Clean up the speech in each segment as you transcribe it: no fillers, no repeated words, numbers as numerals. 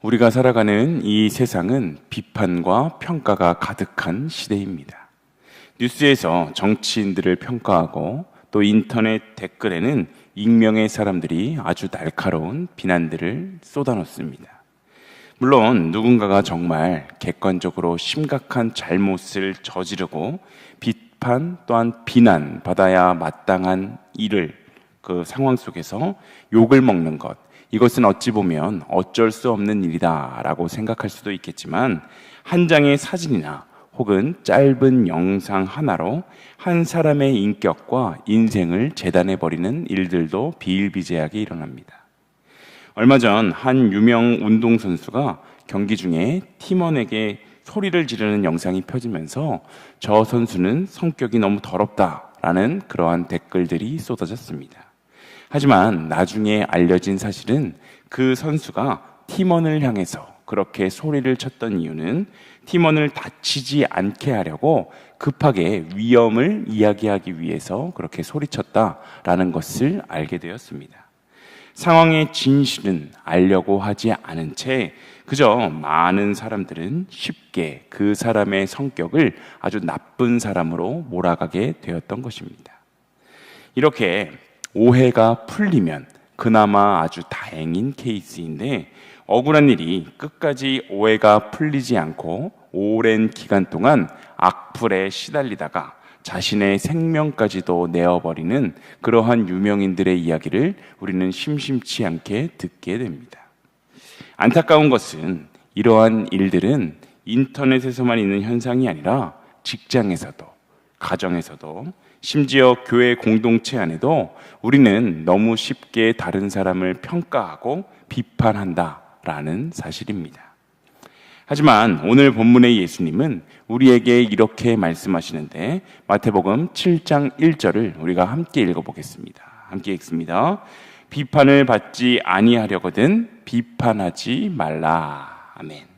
우리가 살아가는 이 세상은 비판과 평가가 가득한 시대입니다. 뉴스에서 정치인들을 평가하고 또 인터넷 댓글에는 익명의 사람들이 아주 날카로운 비난들을 쏟아놓습니다. 물론 누군가가 정말 객관적으로 심각한 잘못을 저지르고 비판 또한 비난받아야 마땅한 일을 그 상황 속에서 욕을 먹는 것, 이것은 어찌 보면 어쩔 수 없는 일이다라고 생각할 수도 있겠지만, 한 장의 사진이나 혹은 짧은 영상 하나로 한 사람의 인격과 인생을 재단해버리는 일들도 비일비재하게 일어납니다. 얼마 전 한 유명 운동선수가 경기 중에 팀원에게 소리를 지르는 영상이 펴지면서 저 선수는 성격이 너무 더럽다라는 그러한 댓글들이 쏟아졌습니다. 하지만 나중에 알려진 사실은 그 선수가 팀원을 향해서 그렇게 소리를 쳤던 이유는 팀원을 다치지 않게 하려고 급하게 위험을 이야기하기 위해서 그렇게 소리쳤다라는 것을 알게 되었습니다. 상황의 진실은 알려고 하지 않은 채 그저 많은 사람들은 쉽게 그 사람의 성격을 아주 나쁜 사람으로 몰아가게 되었던 것입니다. 이렇게 오해가 풀리면 그나마 아주 다행인 케이스인데, 억울한 일이 끝까지 오해가 풀리지 않고 오랜 기간 동안 악플에 시달리다가 자신의 생명까지도 내어버리는 그러한 유명인들의 이야기를 우리는 심심치 않게 듣게 됩니다. 안타까운 것은 이러한 일들은 인터넷에서만 있는 현상이 아니라 직장에서도, 가정에서도, 심지어 교회 공동체 안에도 우리는 너무 쉽게 다른 사람을 평가하고 비판한다라는 사실입니다. 하지만 오늘 본문의 예수님은 우리에게 이렇게 말씀하시는데, 마태복음 7장 1절을 우리가 함께 읽어보겠습니다. 함께 읽습니다. 비판을 받지 아니하려거든 비판하지 말라. 아멘.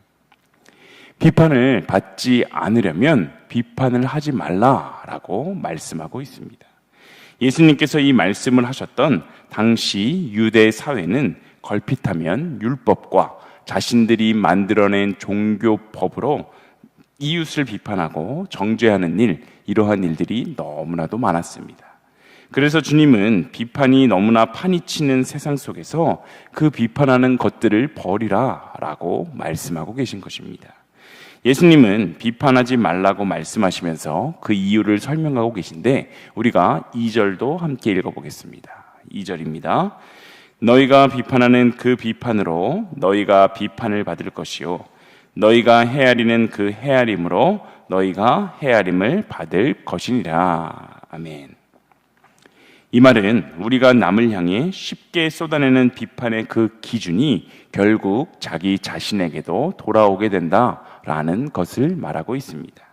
비판을 받지 않으려면 비판을 하지 말라라고 말씀하고 있습니다. 예수님께서 이 말씀을 하셨던 당시 유대 사회는 걸핏하면 율법과 자신들이 만들어낸 종교법으로 이웃을 비판하고 정죄하는 일, 이러한 일들이 너무나도 많았습니다. 그래서 주님은 비판이 너무나 파니치는 세상 속에서 그 비판하는 것들을 버리라 라고 말씀하고 계신 것입니다. 예수님은 비판하지 말라고 말씀하시면서 그 이유를 설명하고 계신데, 우리가 2절도 함께 읽어보겠습니다. 2절입니다. 너희가 비판하는 그 비판으로 너희가 비판을 받을 것이요 너희가 헤아리는 그 헤아림으로 너희가 헤아림을 받을 것이니라. 아멘. 이 말은 우리가 남을 향해 쉽게 쏟아내는 비판의 그 기준이 결국 자기 자신에게도 돌아오게 된다라는 것을 말하고 있습니다.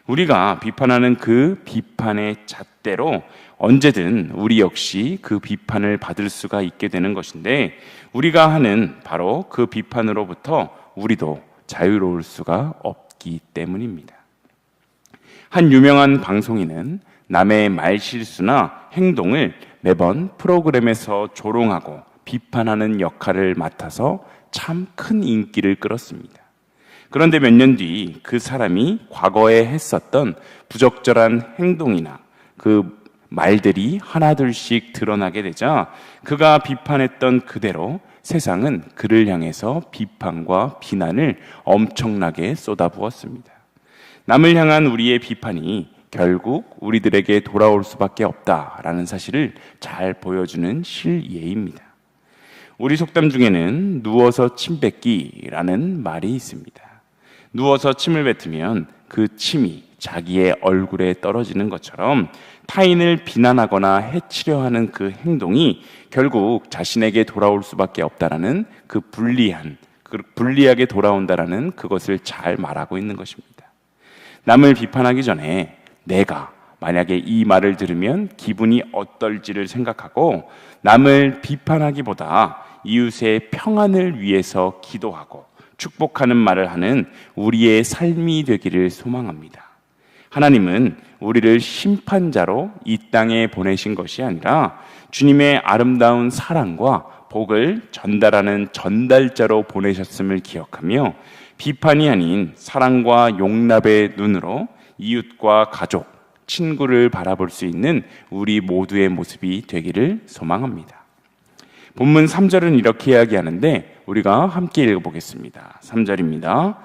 우리가 비판하는 그 비판의 잣대로 언제든 우리 역시 그 비판을 받을 수가 있게 되는 것인데, 우리가 하는 바로 그 비판으로부터 우리도 자유로울 수가 없기 때문입니다. 한 유명한 방송인은 남의 말실수나 행동을 매번 프로그램에서 조롱하고 비판하는 역할을 맡아서 참 큰 인기를 끌었습니다. 그런데 몇 년 뒤 그 사람이 과거에 했었던 부적절한 행동이나 그 말들이 하나둘씩 드러나게 되자 그가 비판했던 그대로 세상은 그를 향해서 비판과 비난을 엄청나게 쏟아부었습니다. 남을 향한 우리의 비판이 결국 우리들에게 돌아올 수밖에 없다라는 사실을 잘 보여주는 실예입니다. 우리 속담 중에는 누워서 침 뱉기라는 말이 있습니다. 누워서 침을 뱉으면 그 침이 자기의 얼굴에 떨어지는 것처럼 타인을 비난하거나 해치려 하는 그 행동이 결국 자신에게 돌아올 수밖에 없다라는 그 불리하게 돌아온다라는 그것을 잘 말하고 있는 것입니다. 남을 비판하기 전에 내가 만약에 이 말을 들으면 기분이 어떨지를 생각하고 남을 비판하기보다 이웃의 평안을 위해서 기도하고 축복하는 말을 하는 우리의 삶이 되기를 소망합니다. 하나님은 우리를 심판자로 이 땅에 보내신 것이 아니라 주님의 아름다운 사랑과 복을 전달하는 전달자로 보내셨음을 기억하며 비판이 아닌 사랑과 용납의 눈으로 이웃과 가족, 친구를 바라볼 수 있는 우리 모두의 모습이 되기를 소망합니다. 본문 3절은 이렇게 이야기하는데 우리가 함께 읽어보겠습니다. 3절입니다.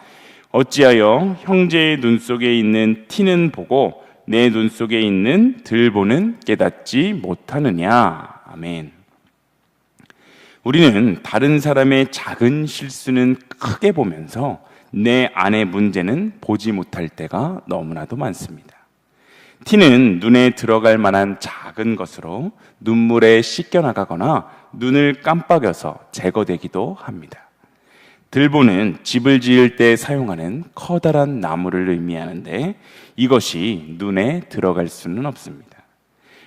어찌하여 형제의 눈 속에 있는 티는 보고 내 눈 속에 있는 들보는 깨닫지 못하느냐. 아멘. 우리는 다른 사람의 작은 실수는 크게 보면서 내 안의 문제는 보지 못할 때가 너무나도 많습니다. 티는 눈에 들어갈 만한 작은 것으로 눈물에 씻겨나가거나 눈을 깜빡여서 제거되기도 합니다. 들보는 집을 지을 때 사용하는 커다란 나무를 의미하는데 이것이 눈에 들어갈 수는 없습니다.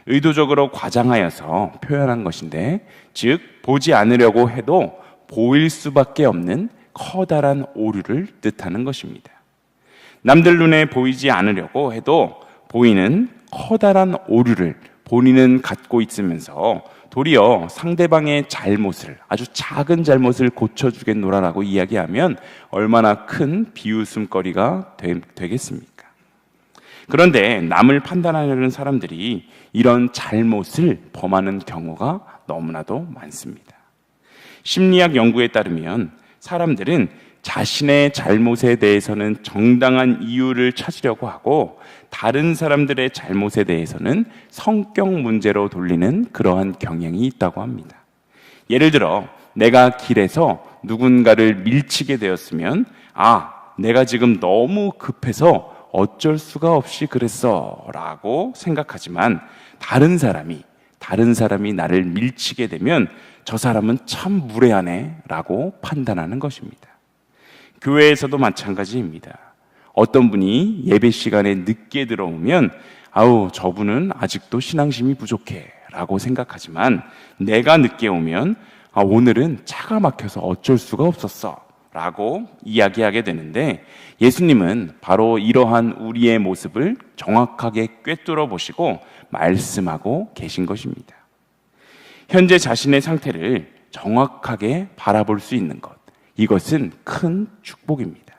의도적으로 과장하여서 표현한 것인데, 즉 보지 않으려고 해도 보일 수밖에 없는 커다란 오류를 뜻하는 것입니다. 남들 눈에 보이지 않으려고 해도 보이는 커다란 오류를 본인은 갖고 있으면서 도리어 상대방의 잘못을, 아주 작은 잘못을 고쳐주겠노라라고 이야기하면 얼마나 큰 비웃음거리가 되겠습니까? 그런데 남을 판단하려는 사람들이 이런 잘못을 범하는 경우가 너무나도 많습니다. 심리학 연구에 따르면 사람들은 자신의 잘못에 대해서는 정당한 이유를 찾으려고 하고 다른 사람들의 잘못에 대해서는 성격 문제로 돌리는 그러한 경향이 있다고 합니다. 예를 들어 내가 길에서 누군가를 밀치게 되었으면 내가 지금 너무 급해서 어쩔 수가 없이 그랬어 라고 생각하지만 다른 사람이 나를 밀치게 되면 저 사람은 참 무례하네 라고 판단하는 것입니다. 교회에서도 마찬가지입니다. 어떤 분이 예배 시간에 늦게 들어오면 저분은 아직도 신앙심이 부족해 라고 생각하지만 내가 늦게 오면 오늘은 차가 막혀서 어쩔 수가 없었어 라고 이야기하게 되는데, 예수님은 바로 이러한 우리의 모습을 정확하게 꿰뚫어 보시고 말씀하고 계신 것입니다. 현재 자신의 상태를 정확하게 바라볼 수 있는 것, 이것은 큰 축복입니다.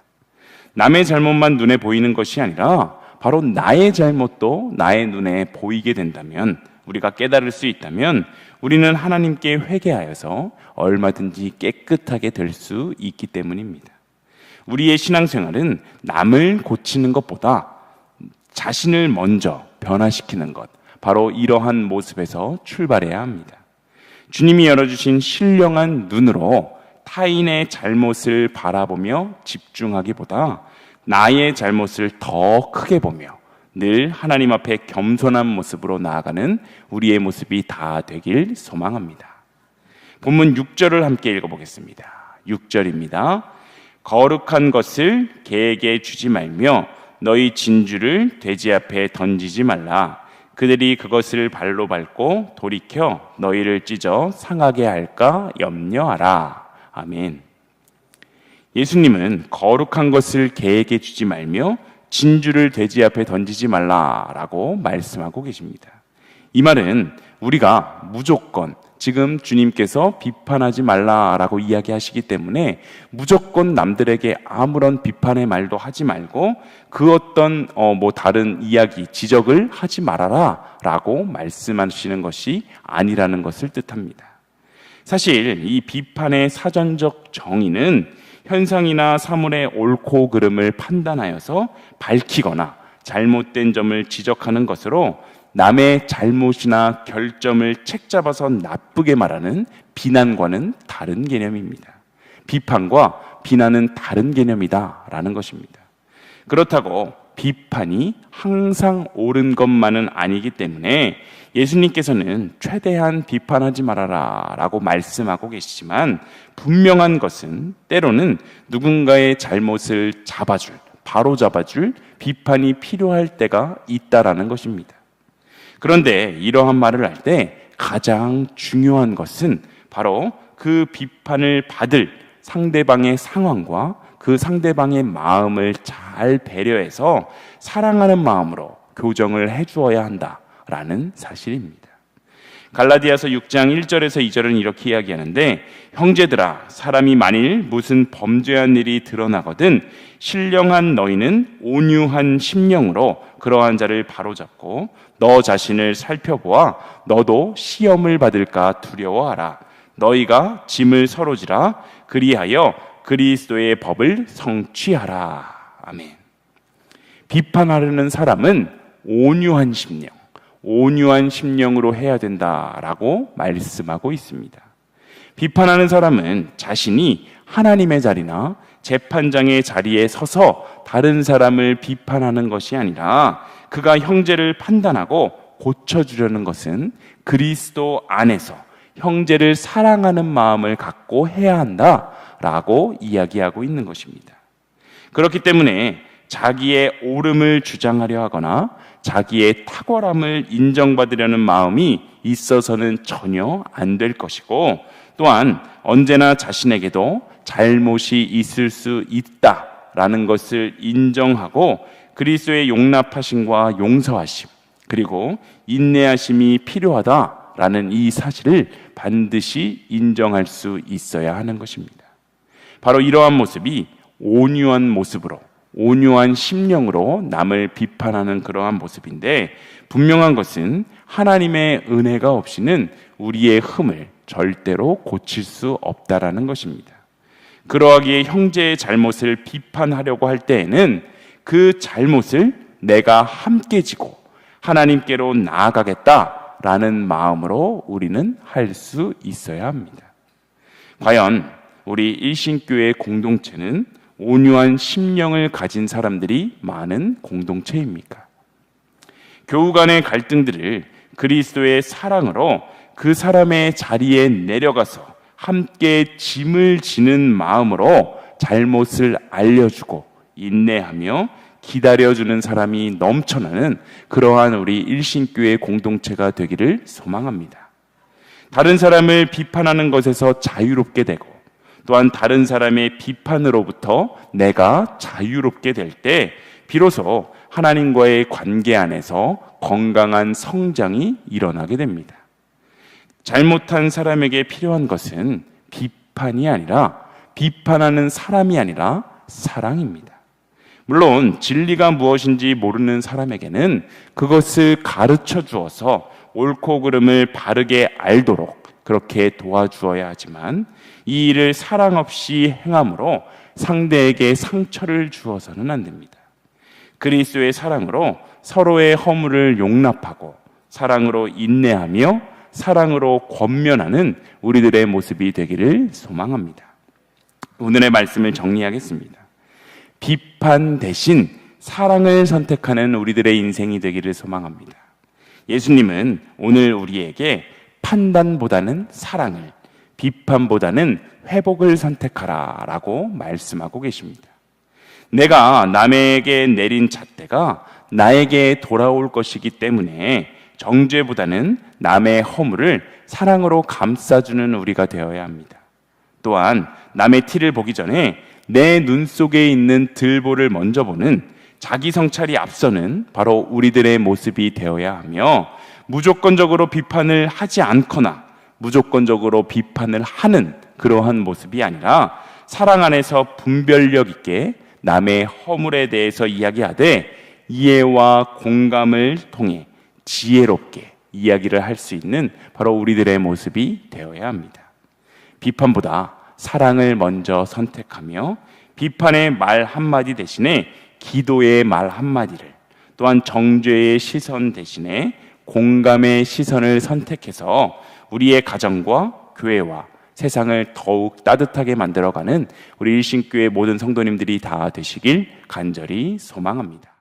남의 잘못만 눈에 보이는 것이 아니라 바로 나의 잘못도 나의 눈에 보이게 된다면, 우리가 깨달을 수 있다면 우리는 하나님께 회개하여서 얼마든지 깨끗하게 될 수 있기 때문입니다. 우리의 신앙생활은 남을 고치는 것보다 자신을 먼저 변화시키는 것, 바로 이러한 모습에서 출발해야 합니다. 주님이 열어주신 신령한 눈으로 타인의 잘못을 바라보며 집중하기보다 나의 잘못을 더 크게 보며 늘 하나님 앞에 겸손한 모습으로 나아가는 우리의 모습이 다 되길 소망합니다. 본문 6절을 함께 읽어보겠습니다. 6절입니다. 거룩한 것을 개에게 주지 말며 너희 진주를 돼지 앞에 던지지 말라. 그들이 그것을 발로 밟고 돌이켜 너희를 찢어 상하게 할까 염려하라. 아멘. 예수님은 거룩한 것을 개에게 주지 말며 진주를 돼지 앞에 던지지 말라라고 말씀하고 계십니다. 이 말은 우리가 무조건 지금 주님께서 비판하지 말라라고 이야기하시기 때문에 무조건 남들에게 아무런 비판의 말도 하지 말고 그 어떤 다른 이야기, 지적을 하지 말아라라고 말씀하시는 것이 아니라는 것을 뜻합니다. 사실 이 비판의 사전적 정의는 현상이나 사물의 옳고 그름을 판단하여서 밝히거나 잘못된 점을 지적하는 것으로 남의 잘못이나 결점을 책잡아서 나쁘게 말하는 비난과는 다른 개념입니다. 비판과 비난은 다른 개념이다라는 것입니다. 그렇다고 비판이 항상 옳은 것만은 아니기 때문에 예수님께서는 최대한 비판하지 말아라 라고 말씀하고 계시지만, 분명한 것은 때로는 누군가의 잘못을 바로 잡아줄 비판이 필요할 때가 있다라는 것입니다. 그런데 이러한 말을 할 때 가장 중요한 것은 바로 그 비판을 받을 상대방의 상황과 그 상대방의 마음을 잘 배려해서 사랑하는 마음으로 교정을 해주어야 한다라는 사실입니다. 갈라디아서 6장 1절에서 2절은 이렇게 이야기하는데, 형제들아, 사람이 만일 무슨 범죄한 일이 드러나거든 신령한 너희는 온유한 심령으로 그러한 자를 바로잡고 너 자신을 살펴보아 너도 시험을 받을까 두려워하라. 너희가 짐을 서로 지라. 그리하여 그리스도의 법을 성취하라. 아멘. 비판하려는 사람은 온유한 심령, 온유한 심령으로 해야 된다라고 말씀하고 있습니다. 비판하는 사람은 자신이 하나님의 자리나 재판장의 자리에 서서 다른 사람을 비판하는 것이 아니라 그가 형제를 판단하고 고쳐주려는 것은 그리스도 안에서 형제를 사랑하는 마음을 갖고 해야 한다라고 이야기하고 있는 것입니다. 그렇기 때문에 자기의 옳음을 주장하려 하거나 자기의 탁월함을 인정받으려는 마음이 있어서는 전혀 안 될 것이고, 또한 언제나 자신에게도 잘못이 있을 수 있다라는 것을 인정하고 그리스도의 용납하심과 용서하심, 그리고 인내하심이 필요하다라는 이 사실을 반드시 인정할 수 있어야 하는 것입니다. 바로 이러한 모습이 온유한 모습으로, 온유한 심령으로 남을 비판하는 그러한 모습인데, 분명한 것은 하나님의 은혜가 없이는 우리의 흠을 절대로 고칠 수 없다라는 것입니다. 그러하기에 형제의 잘못을 비판하려고 할 때에는 그 잘못을 내가 함께 지고 하나님께로 나아가겠다라는 마음으로 우리는 할 수 있어야 합니다. 과연 우리 일신교회 공동체는 온유한 심령을 가진 사람들이 많은 공동체입니까? 교우 간의 갈등들을 그리스도의 사랑으로 그 사람의 자리에 내려가서 함께 짐을 지는 마음으로 잘못을 알려주고 인내하며 기다려주는 사람이 넘쳐나는 그러한 우리 일신교회 공동체가 되기를 소망합니다. 다른 사람을 비판하는 것에서 자유롭게 되고, 또한 다른 사람의 비판으로부터 내가 자유롭게 될 때 비로소 하나님과의 관계 안에서 건강한 성장이 일어나게 됩니다. 잘못한 사람에게 필요한 것은 비판이 아니라, 비판하는 사람이 아니라 사랑입니다. 물론 진리가 무엇인지 모르는 사람에게는 그것을 가르쳐 주어서 옳고 그름을 바르게 알도록 그렇게 도와주어야 하지만, 이 일을 사랑 없이 행함으로 상대에게 상처를 주어서는 안 됩니다. 그리스도의 사랑으로 서로의 허물을 용납하고 사랑으로 인내하며 사랑으로 권면하는 우리들의 모습이 되기를 소망합니다. 오늘의 말씀을 정리하겠습니다. 비판 대신 사랑을 선택하는 우리들의 인생이 되기를 소망합니다. 예수님은 오늘 우리에게 판단보다는 사랑을, 비판보다는 회복을 선택하라 라고 말씀하고 계십니다. 내가 남에게 내린 잣대가 나에게 돌아올 것이기 때문에 정죄보다는 남의 허물을 사랑으로 감싸주는 우리가 되어야 합니다. 또한 남의 티를 보기 전에 내 눈 속에 있는 들보를 먼저 보는 자기 성찰이 앞서는 바로 우리들의 모습이 되어야 하며, 무조건적으로 비판을 하지 않거나 무조건적으로 비판을 하는 그러한 모습이 아니라 사랑 안에서 분별력 있게 남의 허물에 대해서 이야기하되 이해와 공감을 통해 지혜롭게 이야기를 할 수 있는 바로 우리들의 모습이 되어야 합니다. 비판보다 사랑을 먼저 선택하며 비판의 말 한마디 대신에 기도의 말 한마디를, 또한 정죄의 시선 대신에 공감의 시선을 선택해서 우리의 가정과 교회와 세상을 더욱 따뜻하게 만들어가는 우리 일신교회 모든 성도님들이 다 되시길 간절히 소망합니다.